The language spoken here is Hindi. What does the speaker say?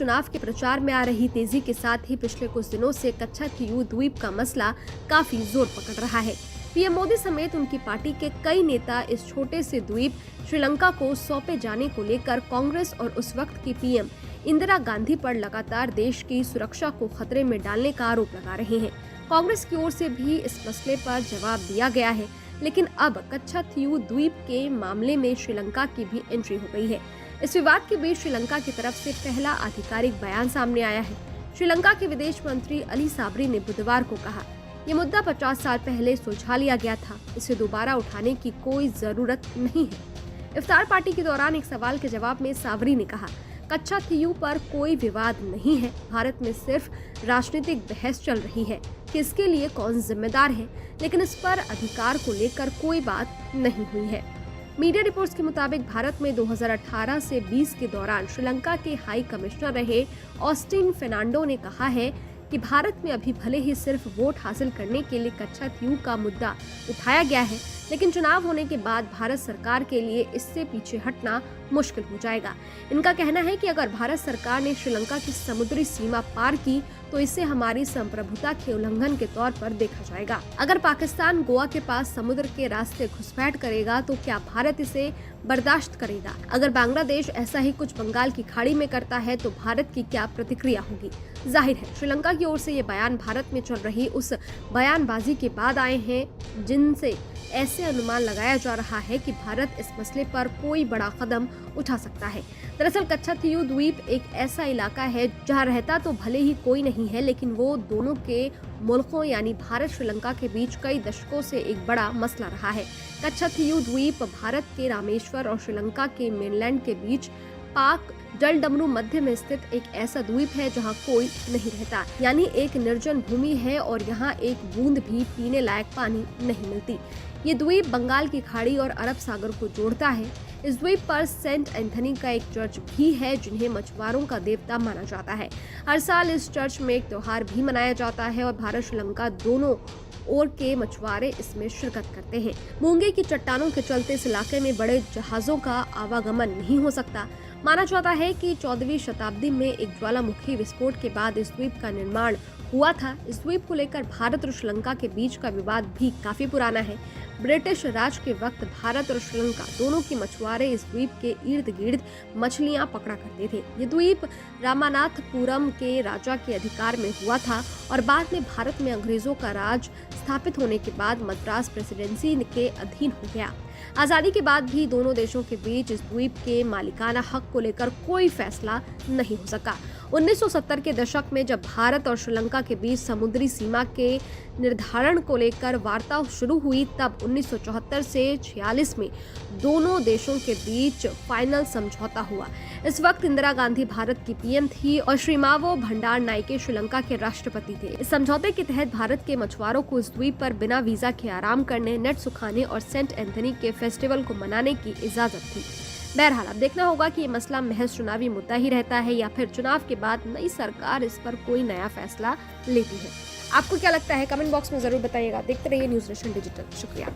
चुनाव के प्रचार में आ रही तेजी के साथ ही पिछले कुछ दिनों से कच्छाथीयू द्वीप का मसला काफी जोर पकड़ रहा है। पीएम मोदी समेत उनकी पार्टी के कई नेता इस छोटे से द्वीप श्रीलंका को सौंपे जाने को लेकर कांग्रेस और उस वक्त की पीएम इंदिरा गांधी पर लगातार देश की सुरक्षा को खतरे में डालने का आरोप लगा रहे हैं। कांग्रेस की ओर से भी इस मसले पर जवाब दिया गया है, लेकिन अब कच्छाथीयू द्वीप के मामले में श्रीलंका की भी एंट्री हो गई है। इस विवाद के बीच श्रीलंका की तरफ से पहला आधिकारिक बयान सामने आया है। श्रीलंका के विदेश मंत्री अली साबरी ने बुधवार को कहा, ये मुद्दा 50 साल पहले सुलझा लिया गया था, इसे दोबारा उठाने की कोई जरूरत नहीं है। इफ्तार पार्टी के दौरान एक सवाल के जवाब में साबरी ने कहा, कच्छाथीयू पर कोई विवाद नहीं है, भारत में सिर्फ राजनीतिक बहस चल रही है कि इसके लिए कौन जिम्मेदार है, लेकिन इस पर अधिकार को लेकर कोई बात नहीं हुई है। मीडिया रिपोर्ट्स के मुताबिक भारत में 2018 से 20 के दौरान श्रीलंका के हाई कमिश्नर रहे ऑस्टिन फेर्नांडो ने कहा है कि भारत में अभी भले ही सिर्फ वोट हासिल करने के लिए कच्छाथीयू का मुद्दा उठाया गया है, लेकिन चुनाव होने के बाद भारत सरकार के लिए इससे पीछे हटना मुश्किल हो जाएगा। इनका कहना है कि अगर भारत सरकार ने श्रीलंका की समुद्री सीमा पार की तो इसे हमारी संप्रभुता के उल्लंघन के तौर पर देखा जाएगा। अगर पाकिस्तान गोवा के पास समुद्र के रास्ते घुसपैठ करेगा तो क्या भारत इसे बर्दाश्त करेगा? अगर बांग्लादेश ऐसा ही कुछ बंगाल की खाड़ी में करता है तो भारत की क्या प्रतिक्रिया होगी? जाहिर है श्रीलंका की ओर से ये बयान भारत में चल रही उस बयानबाजी के बाद आए हैं जिनसे ऐसे अनुमान लगाया जा रहा है कि भारत इस मसले पर कोई बड़ा कदम उठा सकता है। दरअसल कच्छाथीयू द्वीप एक ऐसा इलाका है जहां रहता तो भले ही कोई नहीं है, लेकिन वो दोनों के मुल्कों यानी भारत श्रीलंका के बीच कई दशकों से एक बड़ा मसला रहा है। कच्छाथीयू द्वीप भारत के रामेश्वर और श्रीलंका के मेनलैंड के बीच पाक जलडमरू मध्य में स्थित एक ऐसा द्वीप है जहां कोई नहीं रहता, यानी एक निर्जन भूमि है और यहां एक बूंद भी पीने लायक पानी नहीं मिलती। ये द्वीप बंगाल की खाड़ी और अरब सागर को जोड़ता है। इस द्वीप पर सेंट एंथनी का एक चर्च भी है जिन्हें मछुआरों का देवता माना जाता है। हर साल इस चर्च में एक त्योहार भी मनाया जाता है और भारत श्रीलंका दोनों ओर के मछुआरे इसमें शिरकत करते हैं। मूंगे की चट्टानों के चलते इस इलाके में बड़े जहाजों का आवागमन नहीं हो सकता। माना जाता है कि 14वीं शताब्दी में एक ज्वालामुखी विस्फोट के बाद इस द्वीप का निर्माण हुआ था। इस द्वीप को लेकर भारत और श्रीलंका के बीच का विवाद भी काफी पुराना है। ब्रिटिश राज के वक्त भारत और श्रीलंका दोनों के मछुआरे इस द्वीप के इर्द गिर्द मछलियां पकड़ा करते थे। ये द्वीप रामानाथपुरम के राजा के अधिकार में हुआ था और बाद में भारत में अंग्रेजों का राज स्थापित होने के बाद मद्रास प्रेसिडेंसी के अधीन हो गया। आजादी के बाद भी दोनों देशों के बीच इस द्वीप के मालिकाना हक को लेकर कोई फैसला नहीं हो सका। 1970 के दशक में जब भारत और श्रीलंका के बीच समुद्री सीमा के निर्धारण को लेकर वार्ता शुरू हुई, तब 1974 से 46 में दोनों देशों के बीच फाइनल समझौता हुआ। इस वक्त इंदिरा गांधी भारत की पीएम थी और श्रीमावो भंडार नायके श्रीलंका के राष्ट्रपति थे। इस समझौते के तहत भारत के मछुआरों को इस द्वीप पर बिना वीजा के आराम करने, नेट सुखाने और सेंट एंथनी के फेस्टिवल को मनाने की इजाजत थी। बहरहाल अब देखना होगा कि ये मसला महज चुनावी मुद्दा ही रहता है या फिर चुनाव के बाद नई सरकार इस पर कोई नया फैसला लेती है। आपको क्या लगता है? कमेंट बॉक्स में जरूर बताइएगा। देखते रहिए न्यूज़ नेशन डिजिटल। शुक्रिया।